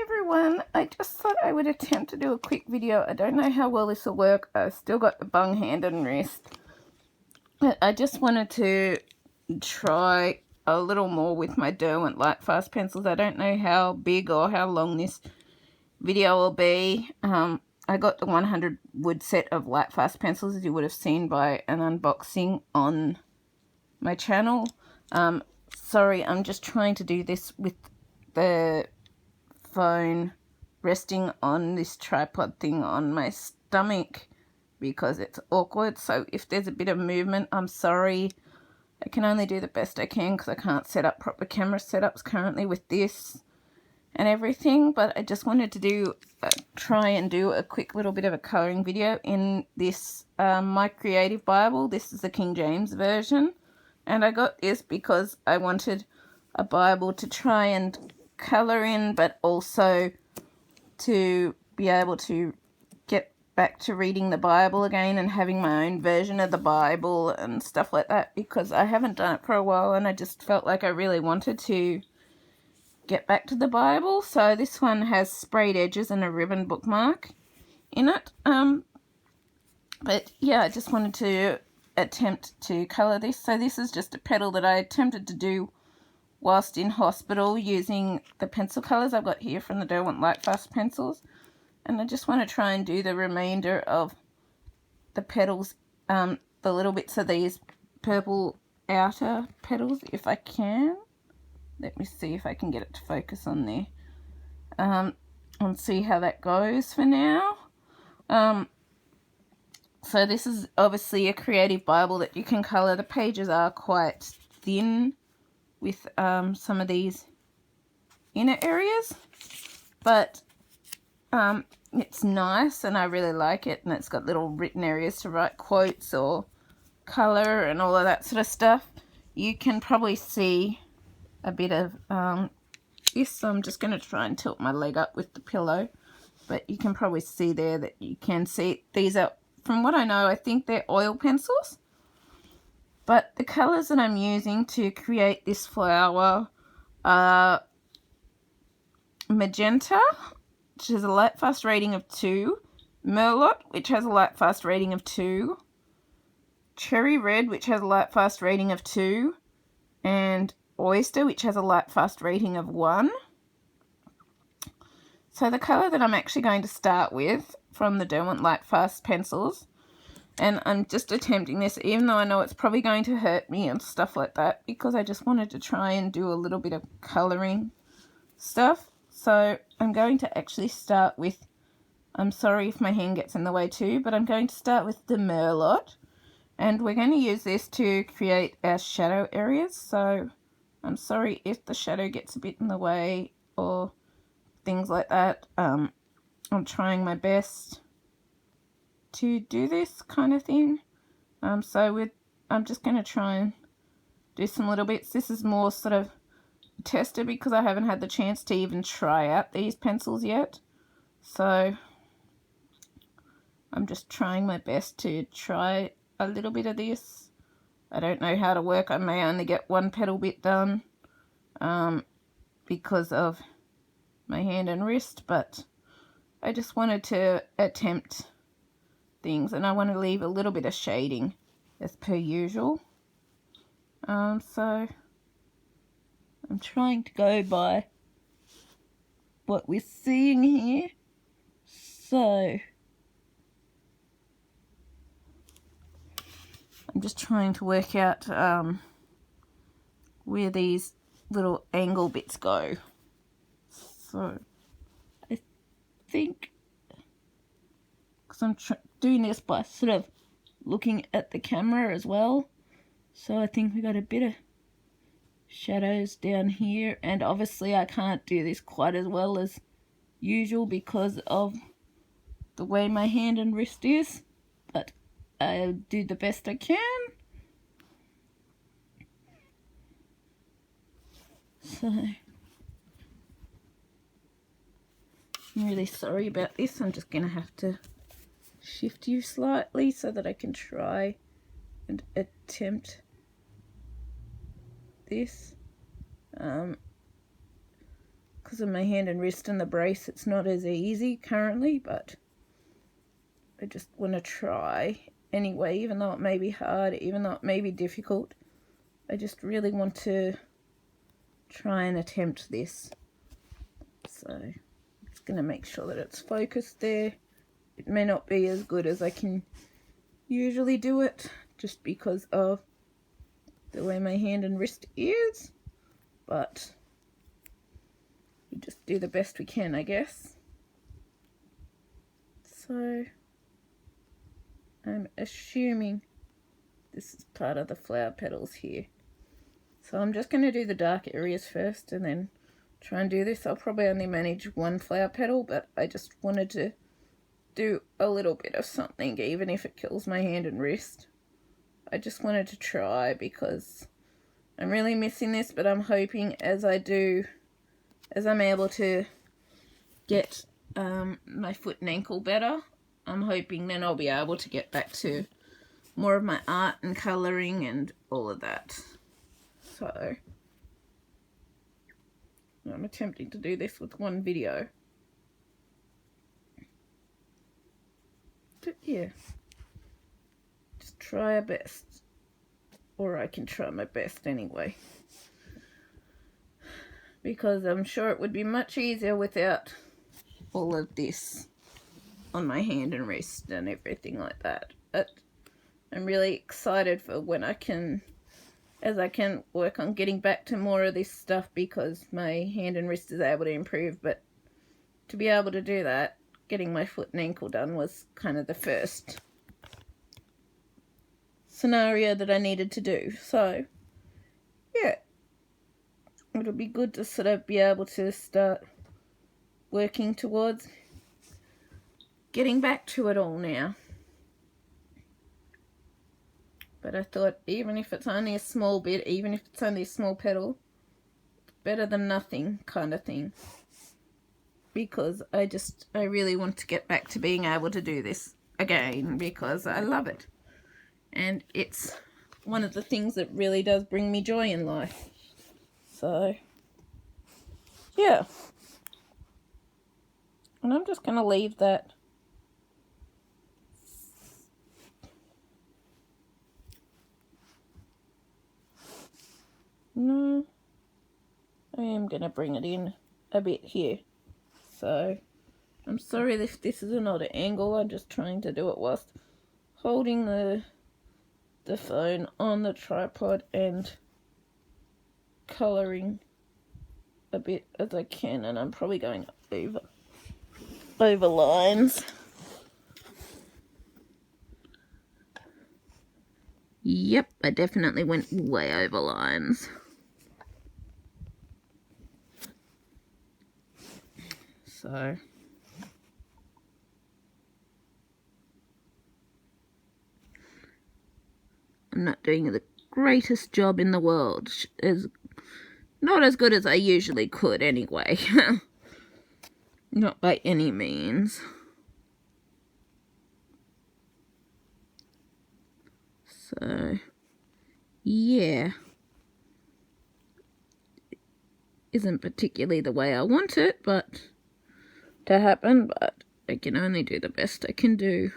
everyone, I just thought I would attempt to do a quick video. I don't know how well this will work. I've still got the bung hand and wrist, but I just wanted to try a little more with my Derwent Lightfast pencils. I don't know how big or how long this video will be. I got the 100 wood set of Lightfast pencils, as you would have seen by an unboxing on my channel. Sorry, I'm just trying to do this with the phone resting on this tripod thing on my stomach because it's awkward. So if there's a bit of movement, I'm sorry. I can only do the best I can because I can't set up proper camera setups currently with this and everything. But I just wanted to try and do a quick little bit of a colouring video in this my creative Bible. This is the King James version, and I got this because I wanted a Bible to try and colour in, but also to be able to get back to reading the Bible again and having my own version of the Bible and stuff like that, because I haven't done it for a while and I just felt like I really wanted to get back to the Bible. So this one has sprayed edges and a ribbon bookmark in it. But yeah, I just wanted to attempt to colour this. So this is just a petal that I attempted to do whilst in hospital using the pencil colours I've got here from the Derwent Lightfast pencils. And I just want to try and do the remainder of the petals, the little bits of these purple outer petals, if I can. Let me see if I can get it to focus on there. And see how that goes for now. So this is obviously a creative Bible that you can colour. The pages are quite thin with some of these inner areas, but it's nice and I really like it, and it's got little written areas to write quotes or colour and all of that sort of stuff. You can probably see a bit of this, so I'm just going to try and tilt my leg up with the pillow, but you can probably see there that you can see these are, from what I know, I think they're oil pencils. But the colours that I'm using to create this flower are magenta, which has a Lightfast rating of 2, merlot, which has a Lightfast rating of 2, cherry red, which has a Lightfast rating of 2, and oyster, which has a Lightfast rating of 1. So the colour that I'm actually going to start with from the Derwent Lightfast pencils, and I'm just attempting this even though I know it's probably going to hurt me and stuff like that, because I just wanted to try and do a little bit of colouring stuff. So I'm going to actually start with, I'm sorry if my hand gets in the way too, but I'm going to start with the merlot, and we're going to use this to create our shadow areas. So I'm sorry if the shadow gets a bit in the way or things like that. I'm trying my best to do this kind of thing. I'm just going to try and do some little bits. This is more sort of tester because I haven't had the chance to even try out these pencils yet. So I'm just trying my best to try a little bit of this. I don't know how to work. I may only get one petal bit done because of my hand and wrist, but I just wanted to attempt things, and I want to leave a little bit of shading as per usual. So I'm trying to go by what we're seeing here. So I'm just trying to work out where these little angle bits go. So I think, because I'm doing this by sort of looking at the camera as well, so I think we got a bit of shadows down here, and obviously I can't do this quite as well as usual because of the way my hand and wrist is, but I'll do the best I can. So I'm really sorry about this. I'm just going to have to shift you slightly so that I can try and attempt this. because of my hand and wrist and the brace, it's not as easy currently, but I just want to try anyway, even though it may be hard, even though it may be difficult. I just really want to try and attempt this. So I'm just going to make sure that it's focused there. It may not be as good as I can usually do it, just because of the way my hand and wrist is, but we just do the best we can, I guess. So I'm assuming this is part of the flower petals here. So I'm just going to do the dark areas first and then try and do this. I'll probably only manage one flower petal, but I just wanted to do a little bit of something, even if it kills my hand and wrist. I just wanted to try because I'm really missing this, but I'm hoping as I'm able to get my foot and ankle better, I'm hoping then I'll be able to get back to more of my art and colouring and all of that. So I'm attempting to do this with one video. But yeah, just try our best, or I can try my best anyway, because I'm sure it would be much easier without all of this on my hand and wrist and everything like that. But I'm really excited for when I can work on getting back to more of this stuff, because my hand and wrist is able to improve. But to be able to do that, getting my foot and ankle done was kind of the first scenario that I needed to do. So yeah, it'll be good to sort of be able to start working towards getting back to it all now. But I thought, even if it's only a small bit, even if it's only a small petal, better than nothing kind of thing. Because I really want to get back to being able to do this again, because I love it. And it's one of the things that really does bring me joy in life. So, yeah. And I'm just going to leave that. No, I am going to bring it in a bit here. So, I'm sorry if this is an odd angle. I'm just trying to do it whilst holding the phone on the tripod and colouring a bit as I can. And I'm probably going over lines. Yep, I definitely went way over lines. So I'm not doing the greatest job in the world. It's not as good as I usually could anyway. Not by any means. So yeah, isn't particularly the way I want it to happen, but I can only do the best I can do.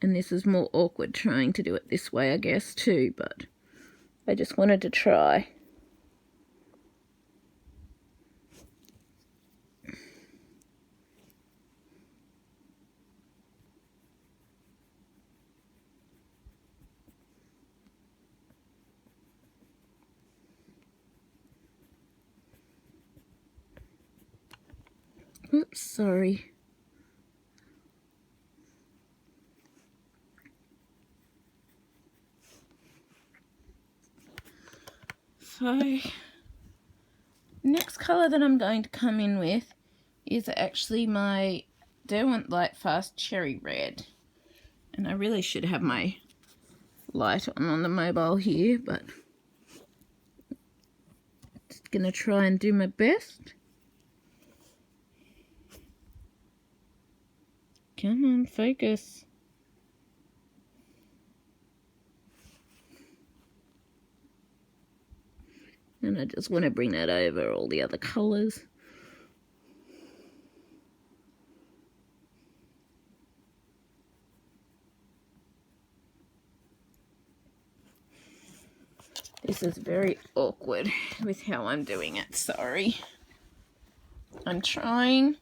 And this is more awkward trying to do it this way, I guess, too, but I just wanted to try. Oops, sorry. So, next colour that I'm going to come in with is actually my Derwent Lightfast Cherry Red. And I really should have my light on the mobile here, but just going to try and do my best. Come on, focus. And I just want to bring that over all the other colours. This is very awkward with how I'm doing it, sorry. I'm trying.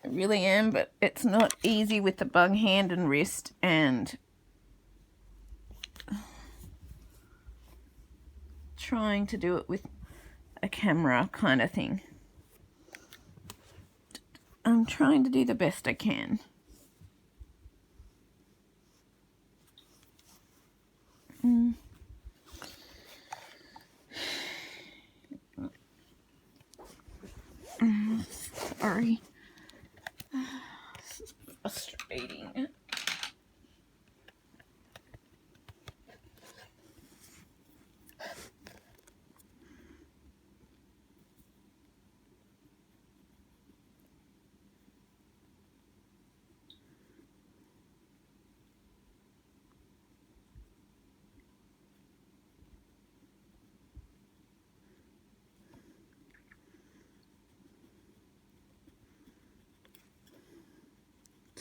I really am, but it's not easy with the bung hand and wrist and trying to do it with a camera kind of thing. I'm trying to do the best I can. Sorry. This is frustrating.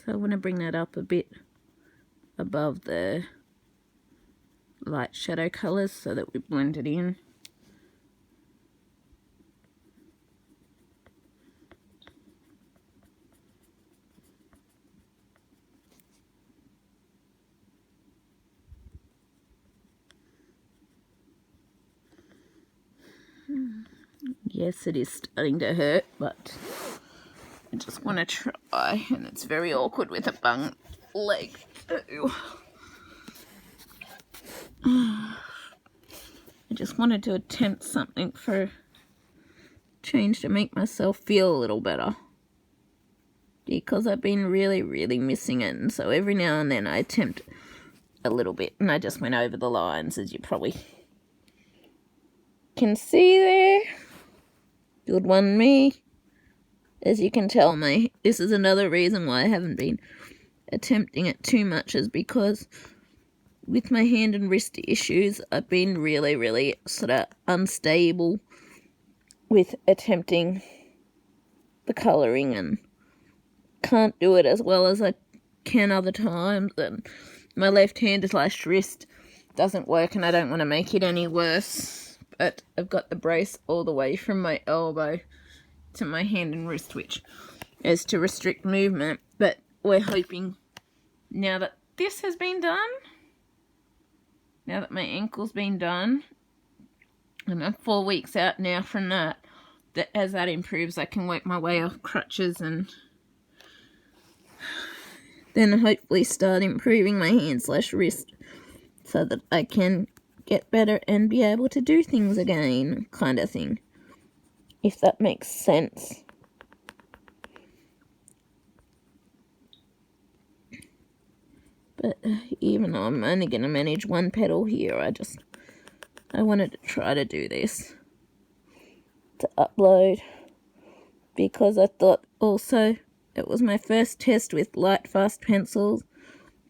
So I want to bring that up a bit above the light shadow colours so that we blend it in. Yes, it is starting to hurt, but I just want to try, and it's very awkward with a bung leg too. I just wanted to attempt something for change to make myself feel a little better, because I've been really missing it, and so every now and then I attempt a little bit, and I just went over the lines, as you probably can see there. Good one, me. As you can tell me, this is another reason why I haven't been attempting it too much, is because with my hand and wrist issues, I've been really sort of unstable with attempting the colouring and can't do it as well as I can other times, and my left hand / wrist doesn't work, and I don't want to make it any worse. But I've got the brace all the way from my elbow to my hand and wrist, which is to restrict movement. But we're hoping, now that this has been done, now that my ankle's been done, and I'm 4 weeks out now from that, that as that improves, I can work my way off crutches and then hopefully start improving my hand / wrist so that I can get better and be able to do things again, kind of thing, if that makes sense. But even though I'm only going to manage one petal here, I wanted to try to do this to upload, because I thought also it was my first test with Lightfast pencils,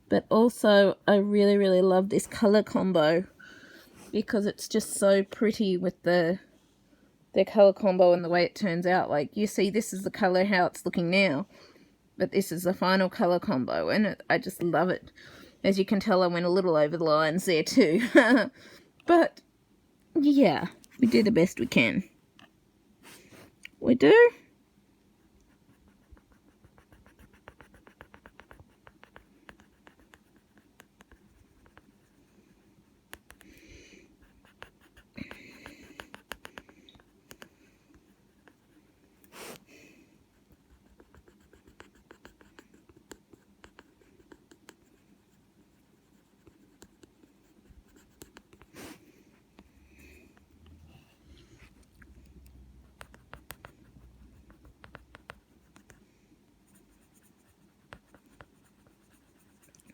but also I really love this colour combo, because it's just so pretty with the colour combo and the way it turns out. Like, you see, this is the colour how it's looking now, but this is the final colour combo, and I just love it. As you can tell, I went a little over the lines there too. But yeah, we do the best we can. We do.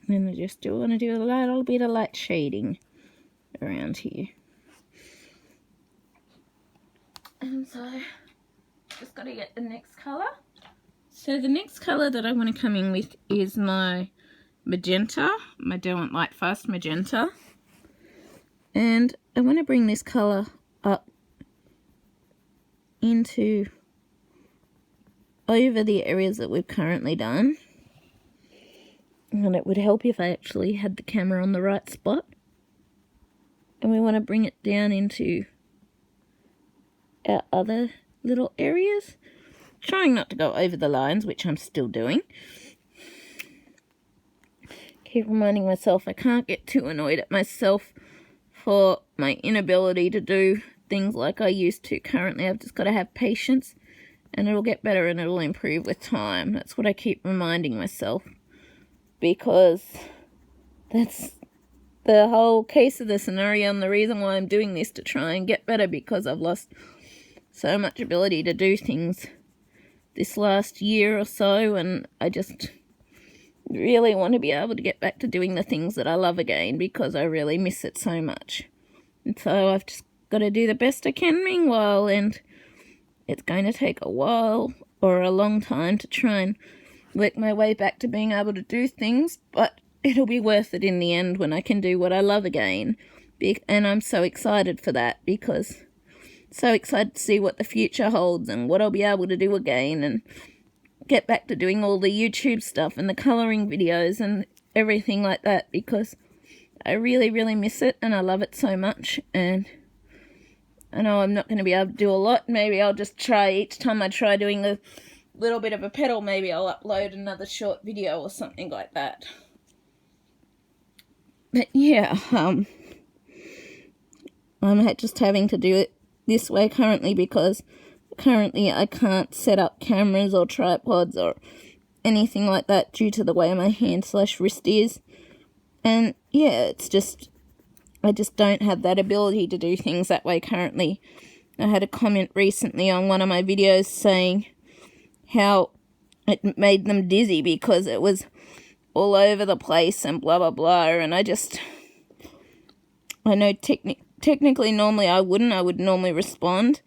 And I just want to do a little bit of light shading around here. And so, just got to get the next colour. So the next colour that I want to come in with is my magenta, my Derwent Lightfast magenta. And I want to bring this colour up into over the areas that we've currently done. And it would help if I actually had the camera on the right spot. And we want to bring it down into our other little areas. Trying not to go over the lines, which I'm still doing. Keep reminding myself I can't get too annoyed at myself for my inability to do things like I used to currently. I've just got to have patience, and it'll get better and it'll improve with time. That's what I keep reminding myself, because that's the whole case of the scenario and the reason why I'm doing this, to try and get better, because I've lost so much ability to do things this last year or so, and I just really want to be able to get back to doing the things that I love again, because I really miss it so much. And so I've just got to do the best I can meanwhile, and it's going to take a while or a long time to try and work my way back to being able to do things, but it'll be worth it in the end when I can do what I love again. And I'm so excited for that, because so excited to see what the future holds and what I'll be able to do again, and get back to doing all the YouTube stuff and the colouring videos and everything like that, because I really, really miss it and I love it so much. And I know I'm not going to be able to do a lot. Maybe I'll just try, each time I try doing a little bit of a petal, maybe I'll upload another short video or something like that. But yeah, I'm just having to do it this way currently, because currently I can't set up cameras or tripods or anything like that due to the way my hand/wrist is. And yeah, it's just, I just don't have that ability to do things that way currently. I had a comment recently on one of my videos saying how it made them dizzy because it was all over the place and blah blah blah, and I know technically normally I would normally respond,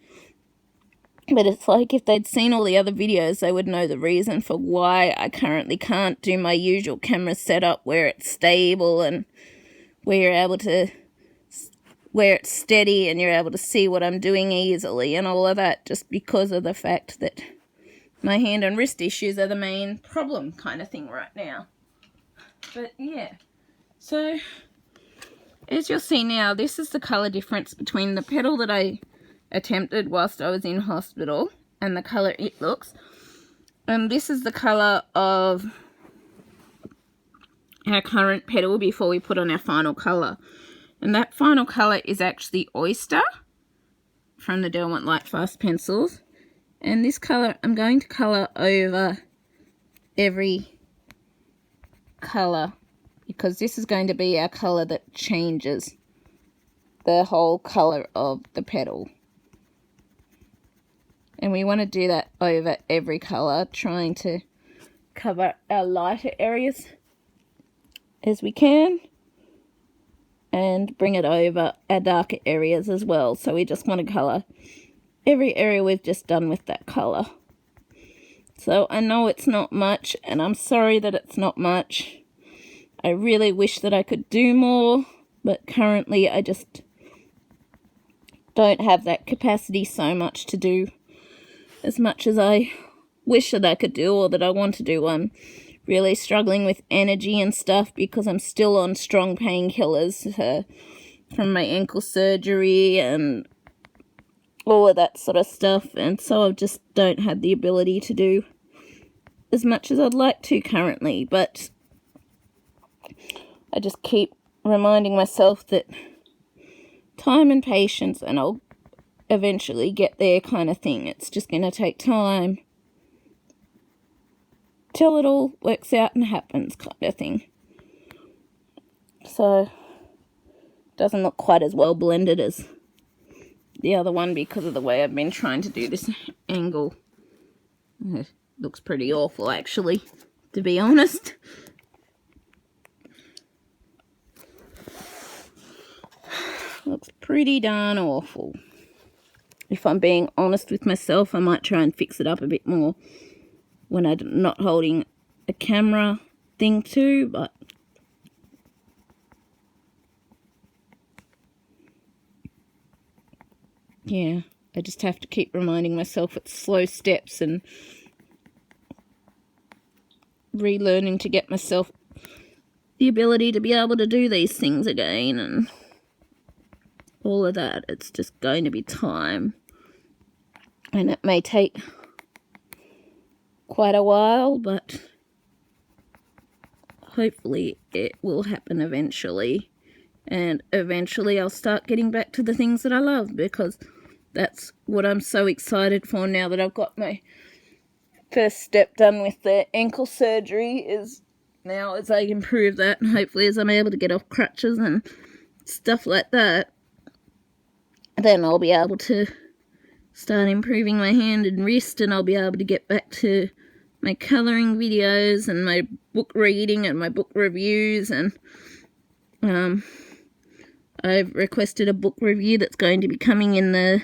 but it's like if they'd seen all the other videos, they would know the reason for why I currently can't do my usual camera setup where it's stable and where you're able to, where it's steady and you're able to see what I'm doing easily and all of that, just because of the fact that my hand and wrist issues are the main problem kind of thing right now. But yeah, so as you'll see now, this is the colour difference between the petal that I attempted whilst I was in hospital and the colour it looks. And this is the colour of our current petal before we put on our final colour. And that final colour is actually Oyster from the Derwent Lightfast pencils. And this colour, I'm going to colour over every colour, because this is going to be our colour that changes the whole colour of the petal. And we want to do that over every colour, trying to cover our lighter areas as we can and bring it over our darker areas as well. So we just want to colour every area we've just done with that colour. So I know it's not much, and I'm sorry that it's not much. I really wish that I could do more, but currently I just don't have that capacity so much to do as much as I wish that I could do, or that I want to do. I'm really struggling with energy and stuff because I'm still on strong painkillers from my ankle surgery and all of that sort of stuff, and so I just don't have the ability to do as much as I'd like to currently. But I just keep reminding myself that time and patience, and I'll eventually get there kind of thing. It's just going to take time till it all works out and happens kind of thing. So it doesn't look quite as well blended as the other one because of the way I've been trying to do this angle. It looks pretty awful actually, to be honest. Looks pretty darn awful. If I'm being honest with myself, I might try and fix it up a bit more when I'm not holding a camera thing too, but yeah, I just have to keep reminding myself it's slow steps and relearning to get myself the ability to be able to do these things again and all of that. It's just going to be time, and it may take quite a while, but hopefully it will happen eventually, and eventually I'll start getting back to the things that I love, because that's what I'm so excited for now that I've got my first step done with the ankle surgery. Is now as I improve that, and hopefully as I'm able to get off crutches and stuff like that, then I'll be able to start improving my hand and wrist, and I'll be able to get back to my colouring videos and my book reading and my book reviews. And I've requested a book review that's going to be coming in the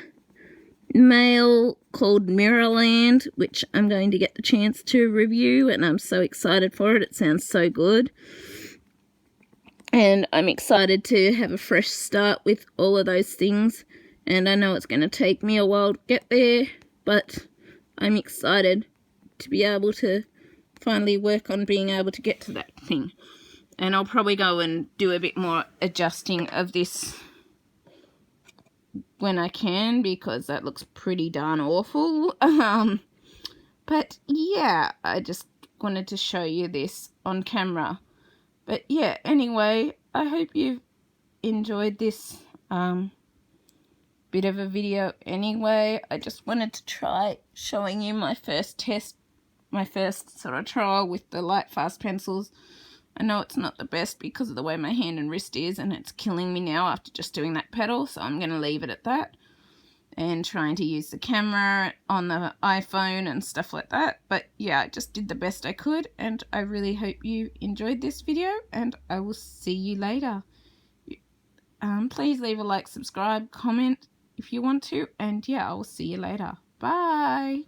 mail called Mirrorland, which I'm going to get the chance to review, and I'm so excited for it. It sounds so good, and I'm excited to have a fresh start with all of those things. And I know it's going to take me a while to get there, but I'm excited to be able to finally work on being able to get to that thing. And I'll probably go and do a bit more adjusting of this when I can, because that looks pretty darn awful. But yeah, I just wanted to show you this on camera. But yeah, anyway, I hope you've enjoyed this bit of a video anyway. I just wanted to try showing you my first test, my first sort of trial with the Lightfast pencils. I know it's not the best because of the way my hand and wrist is, and it's killing me now after just doing that petal, so I'm going to leave it at that and trying to use the camera on the iPhone and stuff like that. But yeah, I just did the best I could, and I really hope you enjoyed this video, and I will see you later. Please leave a like, subscribe, comment if you want to, and yeah, I will see you later. Bye!